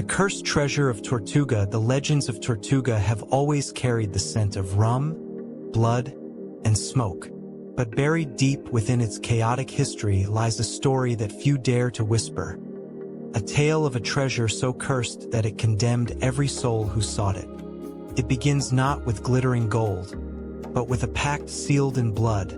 The cursed treasure of Tortuga. The legends of Tortuga have always carried the scent of rum, blood, and smoke. But buried deep within its chaotic history lies a story that few dare to whisper. A tale of a treasure so cursed that it condemned every soul who sought it. It begins not with glittering gold, but with a pact sealed in blood,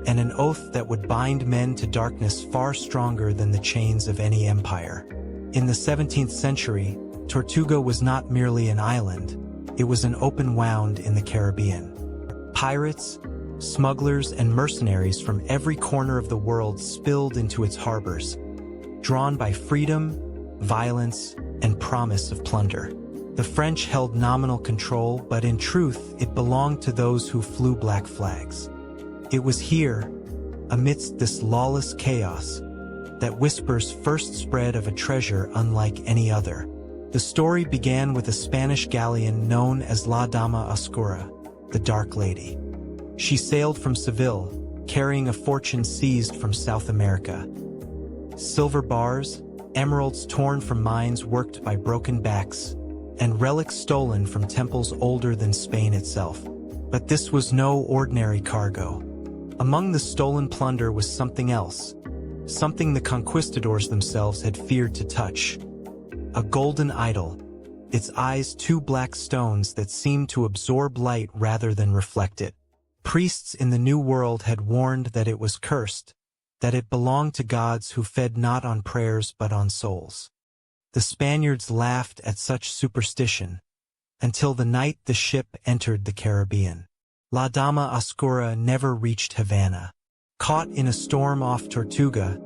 and an oath that would bind men to darkness far stronger than the chains of any empire. In the 17th century, Tortuga was not merely an island, it was an open wound in the Caribbean. Pirates, smugglers, and mercenaries from every corner of the world spilled into its harbors, drawn by freedom, violence, and promise of plunder. The French held nominal control, but in truth, it belonged to those who flew black flags. It was here, amidst this lawless chaos, that whispers first spread of a treasure unlike any other. The story began with a Spanish galleon known as La Dama Oscura, the Dark Lady. She sailed from Seville, carrying a fortune seized from South America. Silver bars, emeralds torn from mines worked by broken backs, and relics stolen from temples older than Spain itself. But this was no ordinary cargo. Among the stolen plunder was something else, something the conquistadors themselves had feared to touch. A golden idol, its eyes two black stones that seemed to absorb light rather than reflect it. Priests in the New World had warned that it was cursed, that it belonged to gods who fed not on prayers but on souls. The Spaniards laughed at such superstition, until the night the ship entered the Caribbean. La Dama Oscura never reached Havana. Caught in a storm off Tortuga,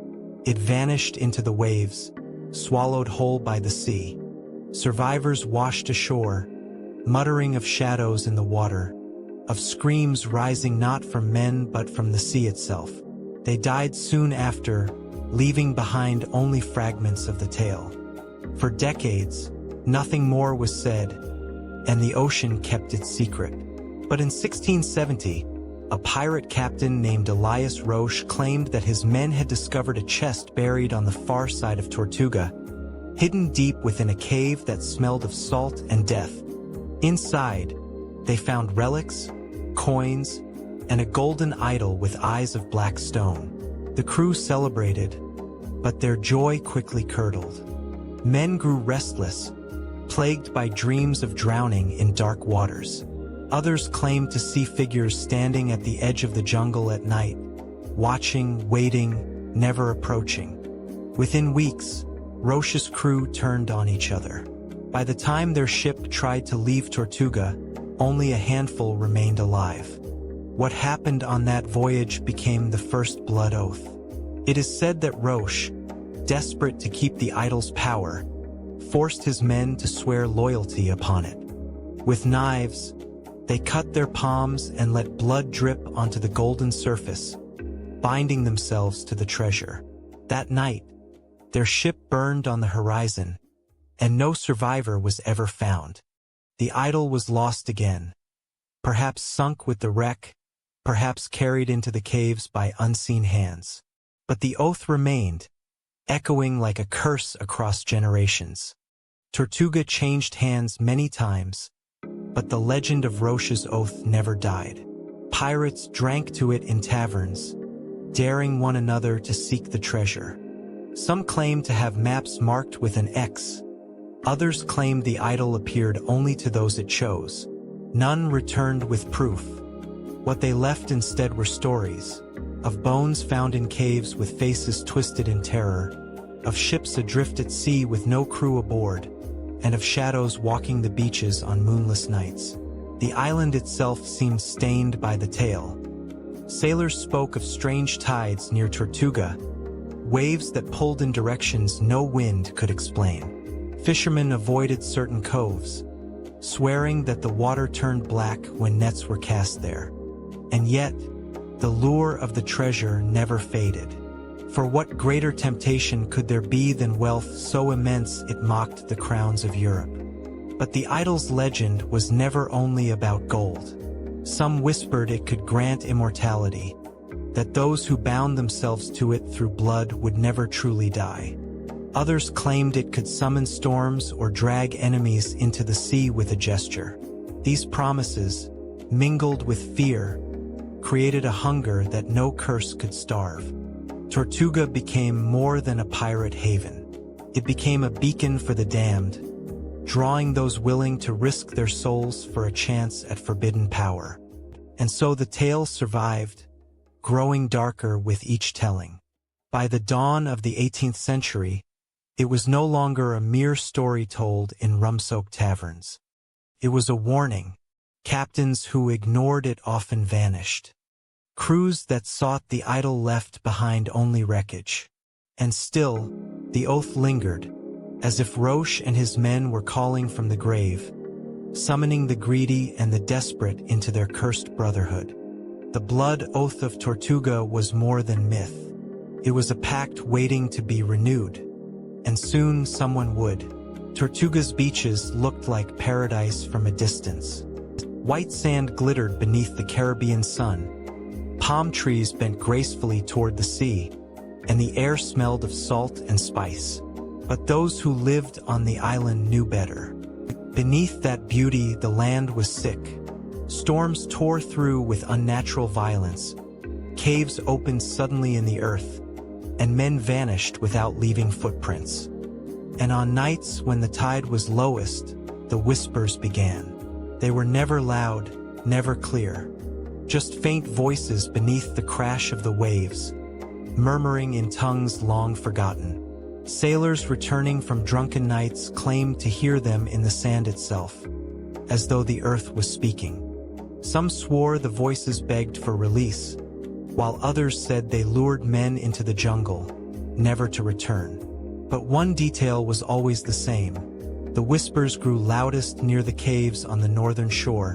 it vanished into the waves, swallowed whole by the sea. Survivors washed ashore, muttering of shadows in the water, of screams rising not from men but from the sea itself. They died soon after, leaving behind only fragments of the tale. For decades, nothing more was said, and the ocean kept its secret. But in 1670, a pirate captain named Elias Roche claimed that his men had discovered a chest buried on the far side of Tortuga, hidden deep within a cave that smelled of salt and death. Inside, they found relics, coins, and a golden idol with eyes of black stone. The crew celebrated, but their joy quickly curdled. Men grew restless, plagued by dreams of drowning in dark waters. Others claimed to see figures standing at the edge of the jungle at night, watching, waiting, never approaching. Within weeks, Roche's crew turned on each other. By the time their ship tried to leave Tortuga, only a handful remained alive. What happened on that voyage became the first blood oath. It is said that Roche, desperate to keep the idol's power, forced his men to swear loyalty upon it. With knives, they cut their palms and let blood drip onto the golden surface, binding themselves to the treasure. That night, their ship burned on the horizon, and no survivor was ever found. The idol was lost again, perhaps sunk with the wreck, perhaps carried into the caves by unseen hands. But the oath remained, echoing like a curse across generations. Tortuga changed hands many times, but the legend of Roche's oath never died. Pirates drank to it in taverns, daring one another to seek the treasure. Some claimed to have maps marked with an X. Others claimed the idol appeared only to those it chose. None returned with proof. What they left instead were stories, of bones found in caves with faces twisted in terror, of ships adrift at sea with no crew aboard, and of shadows walking the beaches on moonless nights. The island itself seemed stained by the tale. Sailors spoke of strange tides near Tortuga, waves that pulled in directions no wind could explain. Fishermen avoided certain coves, swearing that the water turned black when nets were cast there. And yet, the lure of the treasure never faded. For what greater temptation could there be than wealth so immense it mocked the crowns of Europe? But the idol's legend was never only about gold. Some whispered it could grant immortality, that those who bound themselves to it through blood would never truly die. Others claimed it could summon storms or drag enemies into the sea with a gesture. These promises, mingled with fear, created a hunger that no curse could starve. Tortuga became more than a pirate haven. It became a beacon for the damned, drawing those willing to risk their souls for a chance at forbidden power. And so the tale survived, growing darker with each telling. By the dawn of the 18th century, it was no longer a mere story told in rum-soaked taverns. It was a warning. Captains who ignored it often vanished. Crews that sought the idol left behind only wreckage. And still, the oath lingered, as if Roche and his men were calling from the grave, summoning the greedy and the desperate into their cursed brotherhood. The blood oath of Tortuga was more than myth. It was a pact waiting to be renewed. And soon someone would. Tortuga's beaches looked like paradise from a distance. White sand glittered beneath the Caribbean sun. Palm trees bent gracefully toward the sea, and the air smelled of salt and spice. But those who lived on the island knew better. Beneath that beauty, the land was sick. Storms tore through with unnatural violence. Caves opened suddenly in the earth, and men vanished without leaving footprints. And on nights when the tide was lowest, the whispers began. They were never loud, never clear. Just faint voices beneath the crash of the waves, murmuring in tongues long forgotten. Sailors returning from drunken nights claimed to hear them in the sand itself, as though the earth was speaking. Some swore the voices begged for release, while others said they lured men into the jungle, never to return. But one detail was always the same. The whispers grew loudest near the caves on the northern shore,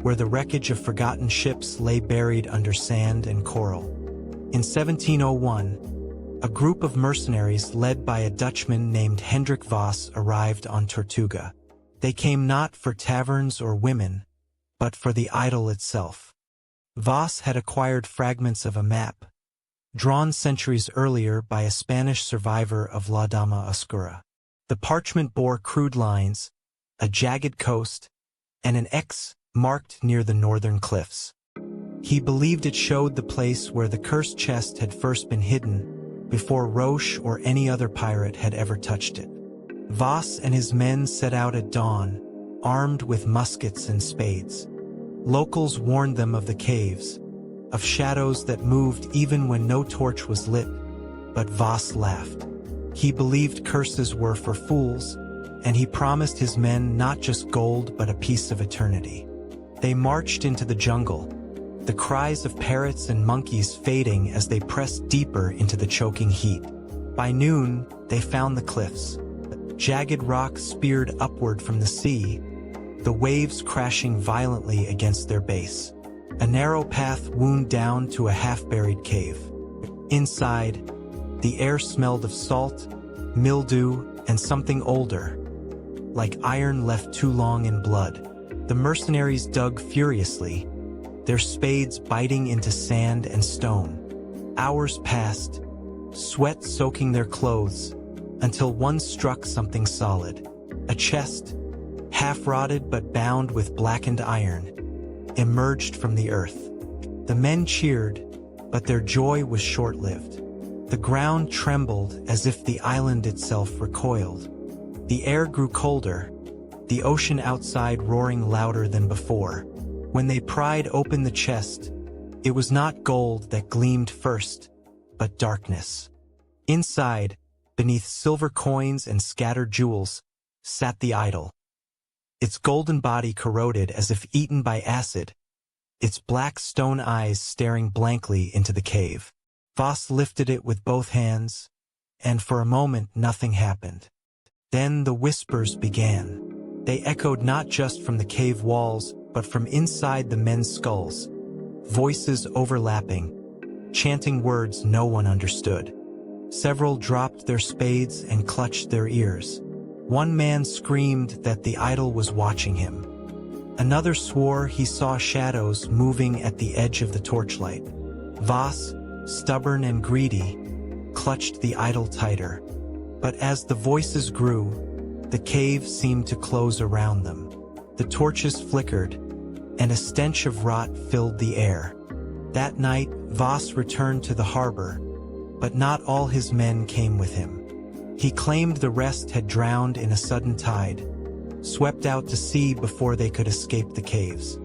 where the wreckage of forgotten ships lay buried under sand and coral. In 1701, a group of mercenaries led by a Dutchman named Hendrik Voss arrived on Tortuga. They came not for taverns or women, but for the idol itself. Voss had acquired fragments of a map, drawn centuries earlier by a Spanish survivor of La Dama Oscura. The parchment bore crude lines, a jagged coast, and an X marked near the northern cliffs. He believed it showed the place where the cursed chest had first been hidden, before Roche or any other pirate had ever touched it. Voss and his men set out at dawn, armed with muskets and spades. Locals warned them of the caves, of shadows that moved even when no torch was lit, but Voss laughed. He believed curses were for fools, and he promised his men not just gold but a piece of eternity. They marched into the jungle, the cries of parrots and monkeys fading as they pressed deeper into the choking heat. By noon, they found the cliffs. Jagged rock speared upward from the sea, the waves crashing violently against their base. A narrow path wound down to a half-buried cave. Inside, the air smelled of salt, mildew, and something older, like iron left too long in blood. The mercenaries dug furiously, their spades biting into sand and stone. Hours passed, sweat soaking their clothes, until one struck something solid. A chest, half-rotted but bound with blackened iron, emerged from the earth. The men cheered, but their joy was short-lived. The ground trembled as if the island itself recoiled. The air grew colder, the ocean outside roaring louder than before. When they pried open the chest, it was not gold that gleamed first, but darkness. Inside, beneath silver coins and scattered jewels, sat the idol. Its golden body corroded as if eaten by acid, its black stone eyes staring blankly into the cave. Voss lifted it with both hands, and for a moment nothing happened. Then the whispers began. They echoed not just from the cave walls, but from inside the men's skulls, voices overlapping, chanting words no one understood. Several dropped their spades and clutched their ears. One man screamed that the idol was watching him. Another swore he saw shadows moving at the edge of the torchlight. Voss, stubborn and greedy, clutched the idol tighter. But as the voices grew, the cave seemed to close around them. The torches flickered, and a stench of rot filled the air. That night, Voss returned to the harbor, but not all his men came with him. He claimed the rest had drowned in a sudden tide, swept out to sea before they could escape the caves.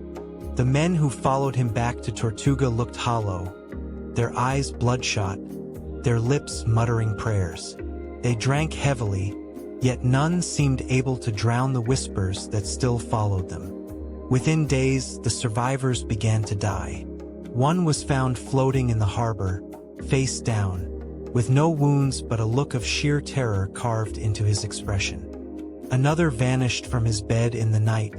The men who followed him back to Tortuga looked hollow, their eyes bloodshot, their lips muttering prayers. They drank heavily, yet none seemed able to drown the whispers that still followed them. Within days, the survivors began to die. One was found floating in the harbor, face down, with no wounds but a look of sheer terror carved into his expression. Another vanished from his bed in the night,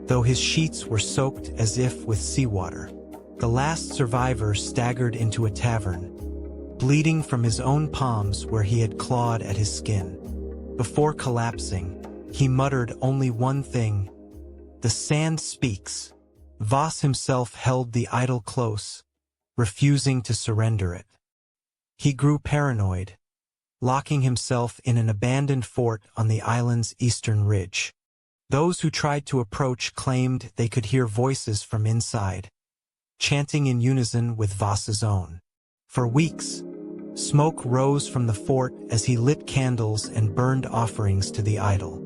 though his sheets were soaked as if with seawater. The last survivor staggered into a tavern, bleeding from his own palms where he had clawed at his skin. Before collapsing, he muttered only one thing: "The sand speaks." Voss himself held the idol close, refusing to surrender it. He grew paranoid, locking himself in an abandoned fort on the island's eastern ridge. Those who tried to approach claimed they could hear voices from inside, chanting in unison with Voss's own. For weeks, smoke rose from the fort as he lit candles and burned offerings to the idol.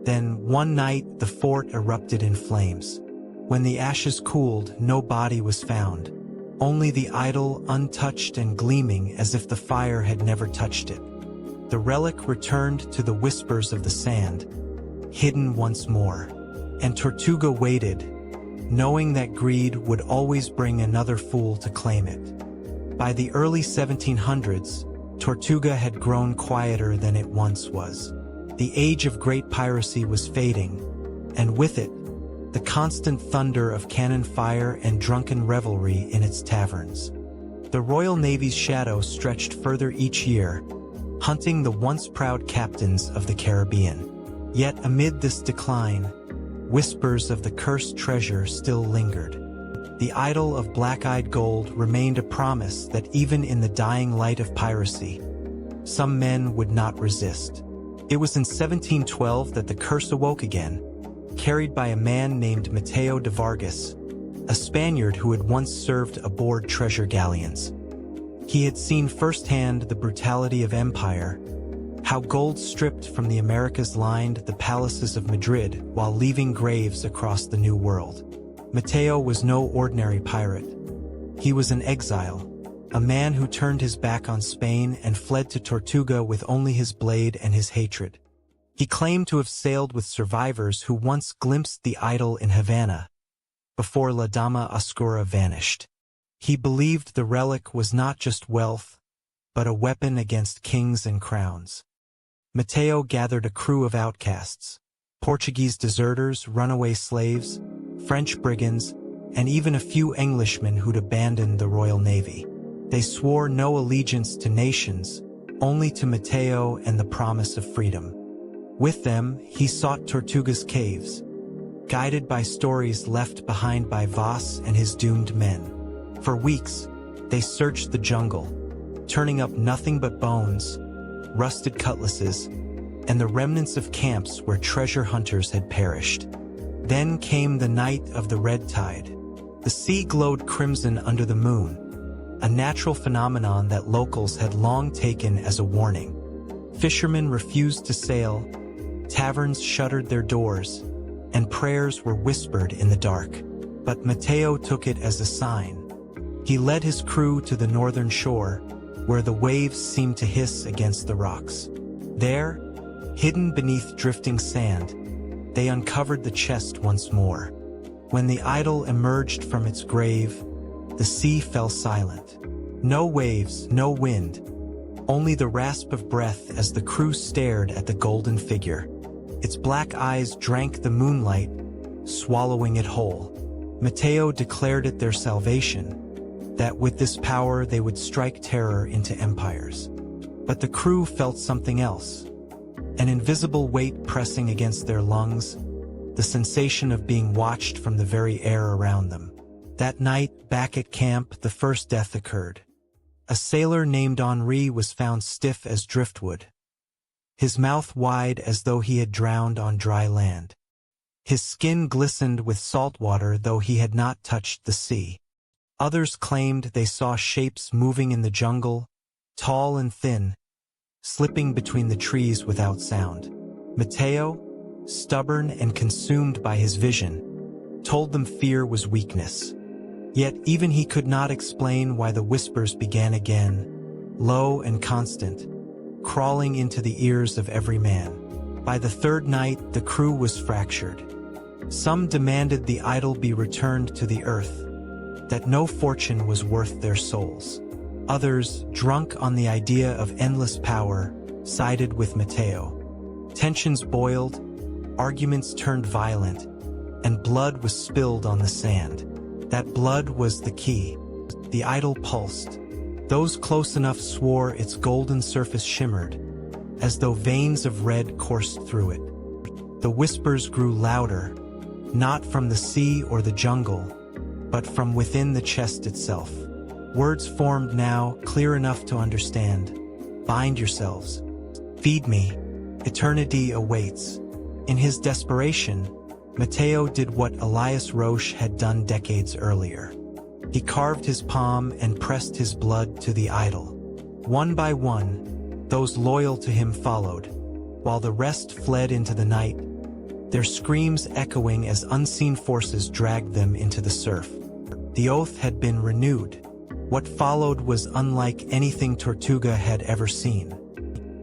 Then, one night, the fort erupted in flames. When the ashes cooled, no body was found, only the idol untouched and gleaming as if the fire had never touched it. The relic returned to the whispers of the sand, hidden once more. And Tortuga waited, knowing that greed would always bring another fool to claim it. By the early 1700s, Tortuga had grown quieter than it once was. The age of great piracy was fading, and with it, the constant thunder of cannon fire and drunken revelry in its taverns. The Royal Navy's shadow stretched further each year, hunting the once proud captains of the Caribbean. Yet amid this decline, whispers of the cursed treasure still lingered. The idol of black-eyed gold remained a promise that even in the dying light of piracy, some men would not resist. It was in 1712 that the curse awoke again, carried by a man named Mateo de Vargas, a Spaniard who had once served aboard treasure galleons. He had seen firsthand the brutality of empire, how gold stripped from the Americas lined the palaces of Madrid while leaving graves across the New World. Mateo was no ordinary pirate. He was an exile, a man who turned his back on Spain and fled to Tortuga with only his blade and his hatred. He claimed to have sailed with survivors who once glimpsed the idol in Havana, before La Dama Oscura vanished. He believed the relic was not just wealth, but a weapon against kings and crowns. Mateo gathered a crew of outcasts, Portuguese deserters, runaway slaves, French brigands, and even a few Englishmen who'd abandoned the Royal Navy. They swore no allegiance to nations, only to Mateo and the promise of freedom. With them, he sought Tortuga's caves, guided by stories left behind by Voss and his doomed men. For weeks, they searched the jungle, turning up nothing but bones, rusted cutlasses, and the remnants of camps where treasure hunters had perished. Then came the night of the red tide. The sea glowed crimson under the moon, a natural phenomenon that locals had long taken as a warning. Fishermen refused to sail, taverns shuttered their doors, and prayers were whispered in the dark. But Mateo took it as a sign. He led his crew to the northern shore, where the waves seemed to hiss against the rocks. There, hidden beneath drifting sand, they uncovered the chest once more. When the idol emerged from its grave, the sea fell silent. No waves, no wind, only the rasp of breath as the crew stared at the golden figure. Its black eyes drank the moonlight, swallowing it whole. Mateo declared it their salvation, that with this power they would strike terror into empires. But the crew felt something else. An invisible weight pressing against their lungs, the sensation of being watched from the very air around them. That night, back at camp, the first death occurred. A sailor named Henri was found stiff as driftwood, his mouth wide as though he had drowned on dry land. His skin glistened with salt water though he had not touched the sea. Others claimed they saw shapes moving in the jungle, tall and thin, slipping between the trees without sound. Matteo, stubborn and consumed by his vision, told them fear was weakness. Yet even he could not explain why the whispers began again, low and constant, crawling into the ears of every man. By the third night, the crew was fractured. Some demanded the idol be returned to the earth, that no fortune was worth their souls. Others, drunk on the idea of endless power, sided with Matteo. Tensions boiled, arguments turned violent, and blood was spilled on the sand. That blood was the key. The idol pulsed. Those close enough swore its golden surface shimmered, as though veins of red coursed through it. The whispers grew louder, not from the sea or the jungle, but from within the chest itself. Words formed now, clear enough to understand. Bind yourselves. Feed me. Eternity awaits. In his desperation, Matteo did what Elias Roche had done decades earlier. He carved his palm and pressed his blood to the idol. One by one, those loyal to him followed, while the rest fled into the night, their screams echoing as unseen forces dragged them into the surf. The oath had been renewed. What followed was unlike anything Tortuga had ever seen.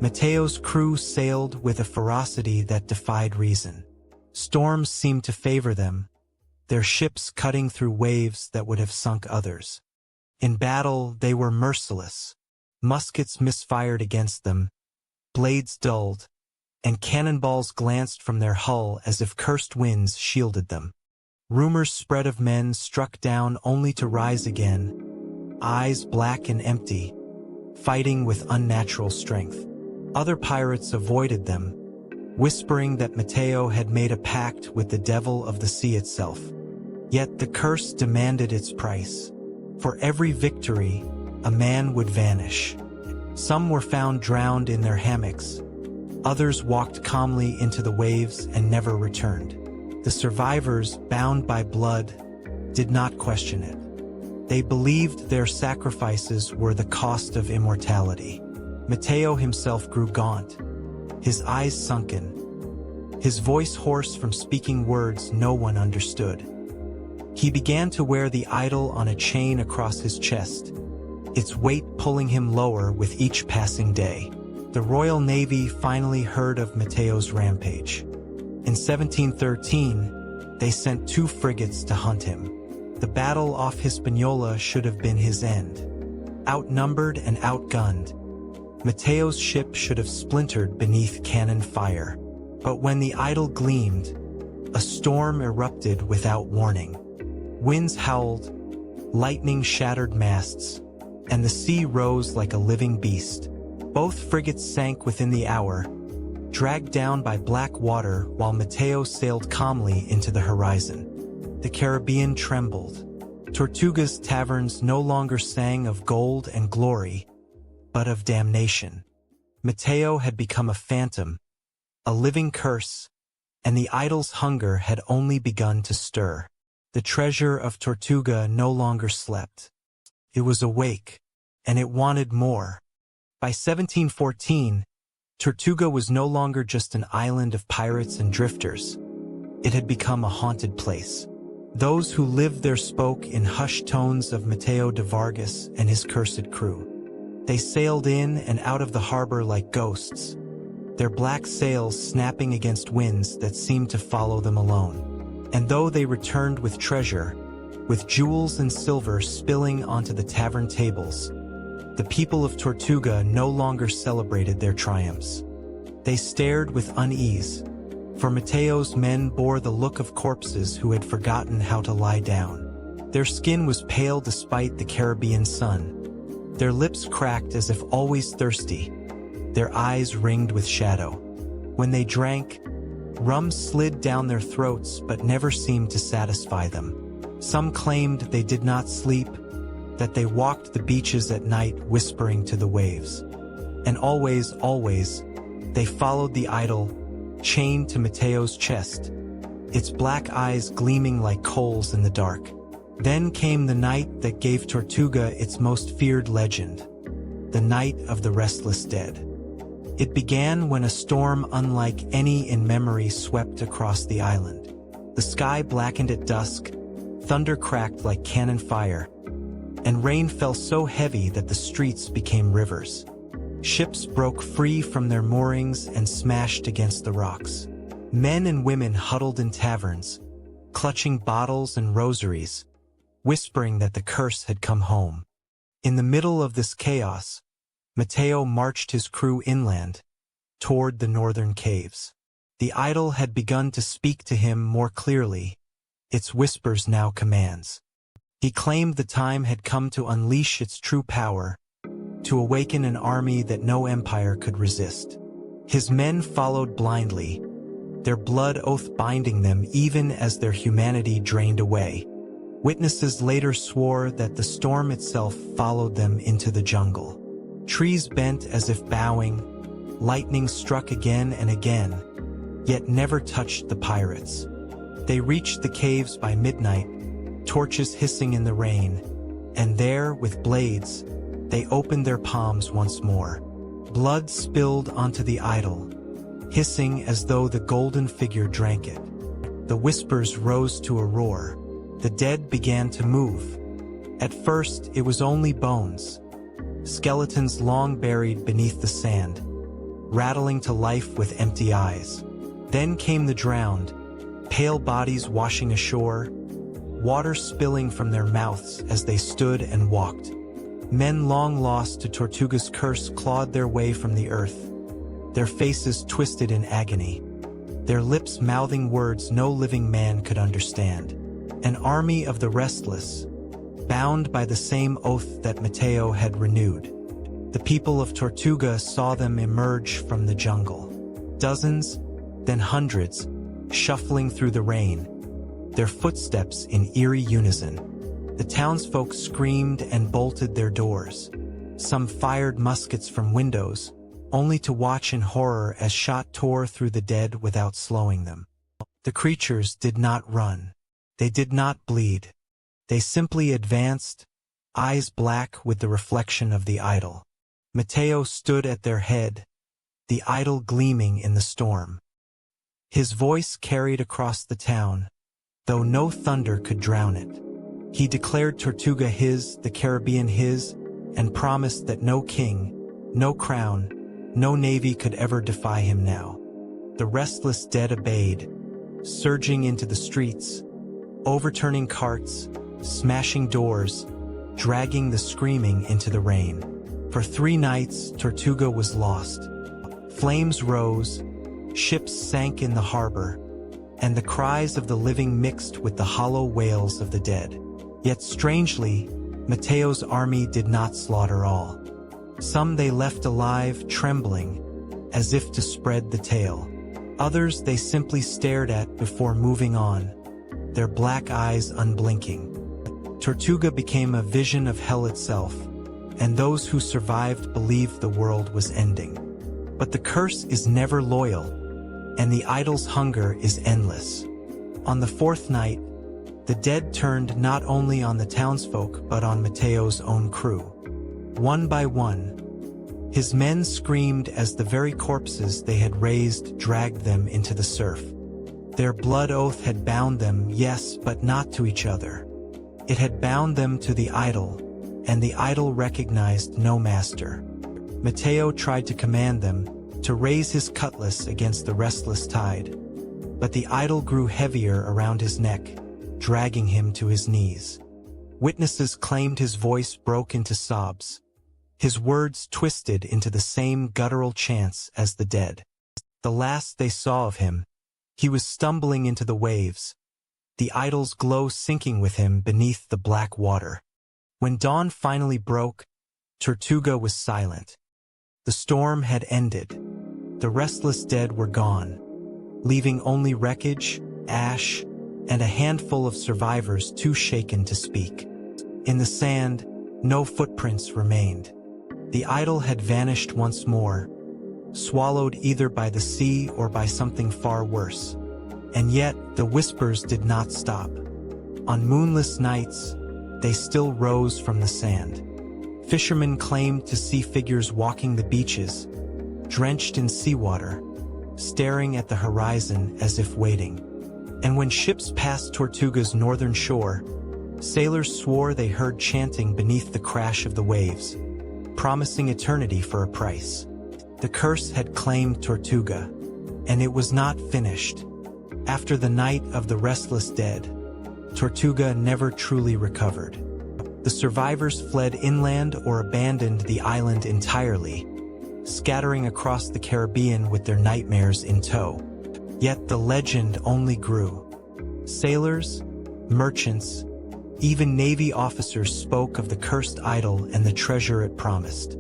Matteo's crew sailed with a ferocity that defied reason. Storms seemed to favor them, their ships cutting through waves that would have sunk others. In battle, they were merciless. Muskets misfired against them, blades dulled, and cannonballs glanced from their hull as if cursed winds shielded them. Rumors spread of men struck down only to rise again, eyes black and empty, fighting with unnatural strength. Other pirates avoided them, whispering that Matteo had made a pact with the devil of the sea itself. Yet the curse demanded its price. For every victory, a man would vanish. Some were found drowned in their hammocks. Others walked calmly into the waves and never returned. The survivors, bound by blood, did not question it. They believed their sacrifices were the cost of immortality. Matteo himself grew gaunt, his eyes sunken, his voice hoarse from speaking words no one understood. He began to wear the idol on a chain across his chest, its weight pulling him lower with each passing day. The Royal Navy finally heard of Matteo's rampage. In 1713, they sent 2 frigates to hunt him. The battle off Hispaniola should have been his end. Outnumbered and outgunned, Matteo's ship should have splintered beneath cannon fire. But when the idol gleamed, a storm erupted without warning. Winds howled, lightning shattered masts, and the sea rose like a living beast. Both frigates sank within the hour, dragged down by black water while Matteo sailed calmly into the horizon. The Caribbean trembled. Tortuga's taverns no longer sang of gold and glory, but of damnation. Matteo had become a phantom, a living curse, and the idol's hunger had only begun to stir. The treasure of Tortuga no longer slept. It was awake, and it wanted more. By 1714, Tortuga was no longer just an island of pirates and drifters. It had become a haunted place. Those who lived there spoke in hushed tones of Matteo de Vargas and his cursed crew. They sailed in and out of the harbor like ghosts, their black sails snapping against winds that seemed to follow them alone. And though they returned with treasure, with jewels and silver spilling onto the tavern tables, the people of Tortuga no longer celebrated their triumphs. They stared with unease, for Matteo's men bore the look of corpses who had forgotten how to lie down. Their skin was pale despite the Caribbean sun, their lips cracked as if always thirsty, their eyes ringed with shadow. When they drank, rum slid down their throats but never seemed to satisfy them. Some claimed they did not sleep, that they walked the beaches at night whispering to the waves. And always, They followed the idol, chained to Matteo's chest, its black eyes gleaming like coals in the dark. Then came the night that gave Tortuga its most feared legend, the Night of the Restless Dead. It began when a storm unlike any in memory swept across the island. The sky blackened at dusk, thunder cracked like cannon fire, and rain fell so heavy that the streets became rivers. Ships broke free from their moorings and smashed against the rocks. Men and women huddled in taverns, clutching bottles and rosaries, whispering that the curse had come home. In the middle of this chaos, Matteo marched his crew inland, toward the northern caves. The idol had begun to speak to him more clearly, its whispers now commands. He claimed the time had come to unleash its true power, to awaken an army that no empire could resist. His men followed blindly, their blood oath binding them even as their humanity drained away. Witnesses later swore that the storm itself followed them into the jungle. Trees bent as if bowing, lightning struck again and again, yet never touched the pirates. They reached the caves by midnight, torches hissing in the rain, and there, with blades, they opened their palms once more. Blood spilled onto the idol, hissing as though the golden figure drank it. The whispers rose to a roar. The dead began to move. At first, it was only bones, skeletons long buried beneath the sand, rattling to life with empty eyes. Then came the drowned, pale bodies washing ashore, water spilling from their mouths as they stood and walked. Men long lost to Tortuga's curse clawed their way from the earth, their faces twisted in agony, their lips mouthing words no living man could understand. An army of the restless, bound by the same oath that Matteo had renewed. The people of Tortuga saw them emerge from the jungle. Dozens, then hundreds, shuffling through the rain, their footsteps in eerie unison. The townsfolk screamed and bolted their doors. Some fired muskets from windows, only to watch in horror as shot tore through the dead without slowing them. The creatures did not run. They did not bleed. They simply advanced, eyes black with the reflection of the idol. Matteo stood at their head, the idol gleaming in the storm. His voice carried across the town, though no thunder could drown it. He declared Tortuga his, the Caribbean his, and promised that no king, no crown, no navy could ever defy him now. The restless dead obeyed, surging into the streets, overturning carts, smashing doors, dragging the screaming into the rain. For 3 nights, Tortuga was lost. Flames rose, ships sank in the harbor, and the cries of the living mixed with the hollow wails of the dead. Yet strangely, Matteo's army did not slaughter all. Some they left alive, trembling, as if to spread the tale. Others they simply stared at before moving on, their black eyes unblinking. Tortuga became a vision of hell itself, and those who survived believed the world was ending. But the curse is never loyal, and the idol's hunger is endless. On the 4th night, the dead turned not only on the townsfolk but on Matteo's own crew. One by one, his men screamed as the very corpses they had raised dragged them into the surf. Their blood oath had bound them, yes, but not to each other. It had bound them to the idol, and the idol recognized no master. Matteo tried to command them to raise his cutlass against the restless tide, but the idol grew heavier around his neck, dragging him to his knees. Witnesses claimed his voice broke into sobs, his words twisted into the same guttural chants as the dead. The last they saw of him, he was stumbling into the waves, the idol's glow sinking with him beneath the black water. When dawn finally broke, Tortuga was silent. The storm had ended. The restless dead were gone, leaving only wreckage, ash, and a handful of survivors too shaken to speak. In the sand, no footprints remained. The idol had vanished once more, swallowed either by the sea or by something far worse. And yet, the whispers did not stop. On moonless nights, they still rose from the sand. Fishermen claimed to see figures walking the beaches, drenched in seawater, staring at the horizon as if waiting. And when ships passed Tortuga's northern shore, sailors swore they heard chanting beneath the crash of the waves, promising eternity for a price. The curse had claimed Tortuga, and it was not finished. After the night of the restless dead, Tortuga never truly recovered. The survivors fled inland or abandoned the island entirely, scattering across the Caribbean with their nightmares in tow. Yet the legend only grew. Sailors, merchants, even Navy officers spoke of the cursed idol and the treasure it promised.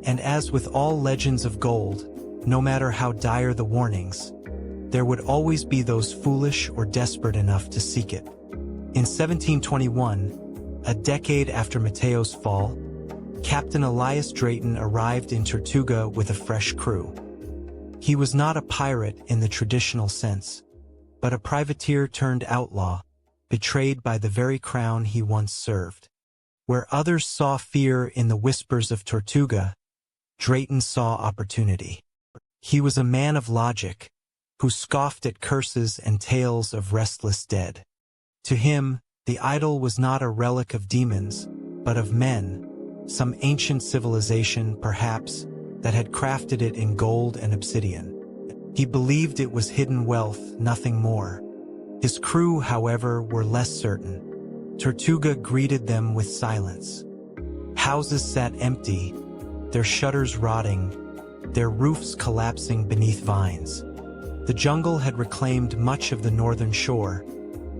And as with all legends of gold, no matter how dire the warnings, there would always be those foolish or desperate enough to seek it. In 1721, a decade after Mateo's fall, Captain Elias Drayton arrived in Tortuga with a fresh crew. He was not a pirate in the traditional sense, but a privateer turned outlaw, betrayed by the very crown he once served. Where others saw fear in the whispers of Tortuga, Drayton saw opportunity. He was a man of logic, who scoffed at curses and tales of restless dead. To him, the idol was not a relic of demons, but of men, some ancient civilization, perhaps, that had crafted it in gold and obsidian. He believed it was hidden wealth, nothing more. His crew, however, were less certain. Tortuga greeted them with silence. Houses sat empty, their shutters rotting, their roofs collapsing beneath vines. The jungle had reclaimed much of the northern shore,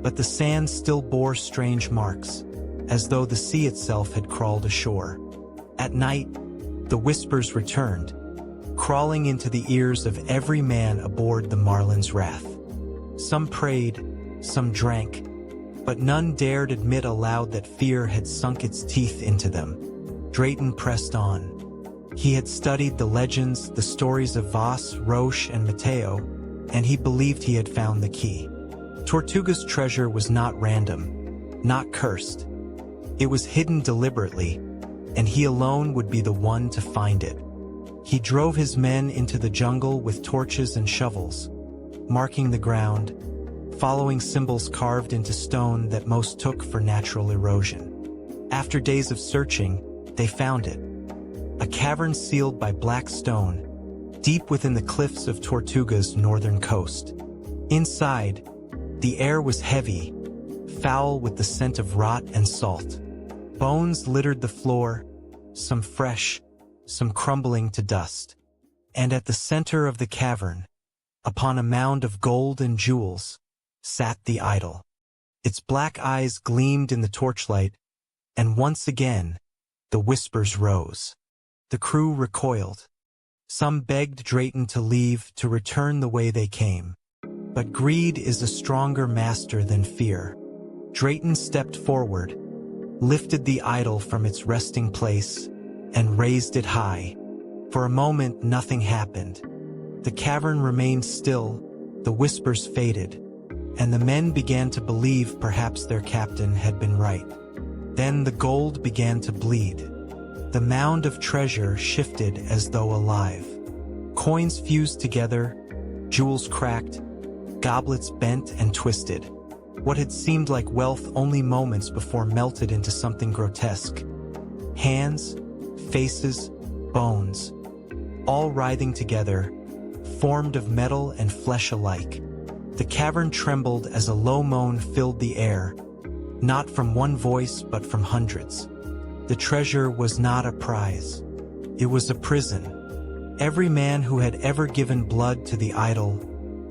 but the sand still bore strange marks, as though the sea itself had crawled ashore. At night, the whispers returned, crawling into the ears of every man aboard the Marlin's Wrath. Some prayed, some drank, but none dared admit aloud that fear had sunk its teeth into them. Drayton pressed on. He had studied the legends, the stories of Voss, Roche, and Mateo, and he believed he had found the key. Tortuga's treasure was not random, not cursed. It was hidden deliberately, and he alone would be the one to find it. He drove his men into the jungle with torches and shovels, marking the ground, following symbols carved into stone that most took for natural erosion. After days of searching, they found it. A cavern sealed by black stone, deep within the cliffs of Tortuga's northern coast. Inside, the air was heavy, foul with the scent of rot and salt. Bones littered the floor, some fresh, some crumbling to dust. And at the center of the cavern, upon a mound of gold and jewels, sat the idol. Its black eyes gleamed in the torchlight, and once again, the whispers rose. The crew recoiled. Some begged Drayton to leave, to return the way they came. But greed is a stronger master than fear. Drayton stepped forward, lifted the idol from its resting place, and raised it high. For a moment, nothing happened. The cavern remained still, the whispers faded, and the men began to believe perhaps their captain had been right. Then the gold began to bleed. The mound of treasure shifted as though alive. Coins fused together, jewels cracked, goblets bent and twisted. What had seemed like wealth only moments before melted into something grotesque. Hands, faces, bones, all writhing together, formed of metal and flesh alike. The cavern trembled as a low moan filled the air, not from one voice but from hundreds. The treasure was not a prize. It was a prison. Every man who had ever given blood to the idol,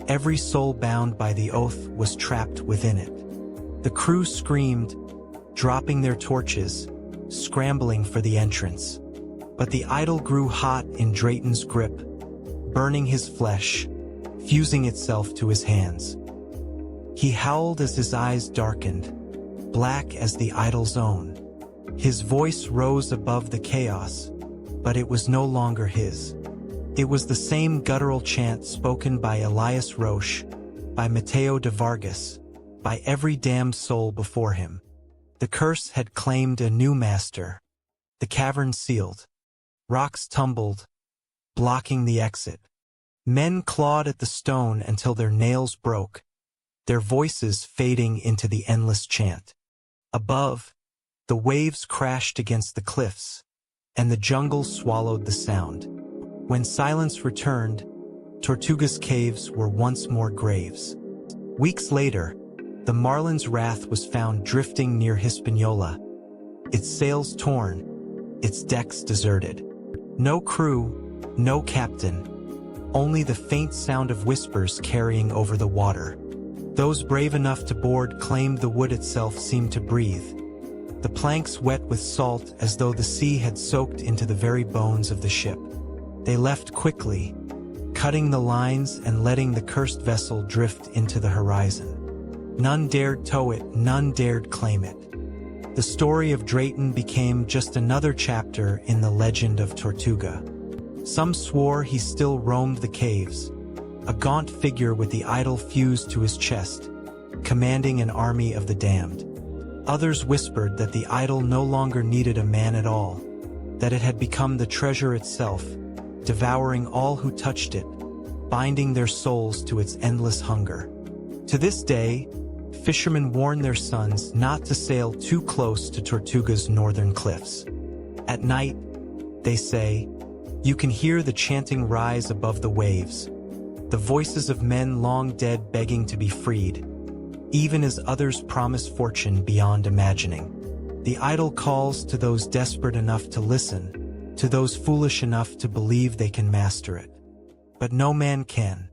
every soul bound by the oath, was trapped within it. The crew screamed, dropping their torches, scrambling for the entrance. But the idol grew hot in Drayton's grip, burning his flesh, fusing itself to his hands. He howled as his eyes darkened, black as the idol's own. His voice rose above the chaos, but it was no longer his. It was the same guttural chant spoken by Elias Roche, by Mateo de Vargas, by every damned soul before him. The curse had claimed a new master. The cavern sealed. Rocks tumbled, blocking the exit. Men clawed at the stone until their nails broke, their voices fading into the endless chant. Above, the waves crashed against the cliffs, and the jungle swallowed the sound. When silence returned, Tortuga's caves were once more graves. Weeks later, the Marlin's Wrath was found drifting near Hispaniola, its sails torn, its decks deserted. No crew, no captain, only the faint sound of whispers carrying over the water. Those brave enough to board claimed the wood itself seemed to breathe, the planks wet with salt as though the sea had soaked into the very bones of the ship. They left quickly, cutting the lines and letting the cursed vessel drift into the horizon. None dared tow it, none dared claim it. The story of Drayton became just another chapter in the legend of Tortuga. Some swore he still roamed the caves, a gaunt figure with the idol fused to his chest, commanding an army of the damned. Others whispered that the idol no longer needed a man at all, that it had become the treasure itself, devouring all who touched it, binding their souls to its endless hunger. To this day, fishermen warn their sons not to sail too close to Tortuga's northern cliffs. At night, they say, you can hear the chanting rise above the waves, the voices of men long dead begging to be freed, even as others promise fortune beyond imagining. The idol calls to those desperate enough to listen, to those foolish enough to believe they can master it. But no man can.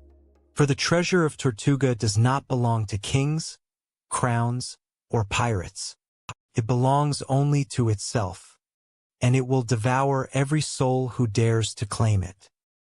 For the treasure of Tortuga does not belong to kings, crowns, or pirates. It belongs only to itself, and it will devour every soul who dares to claim it.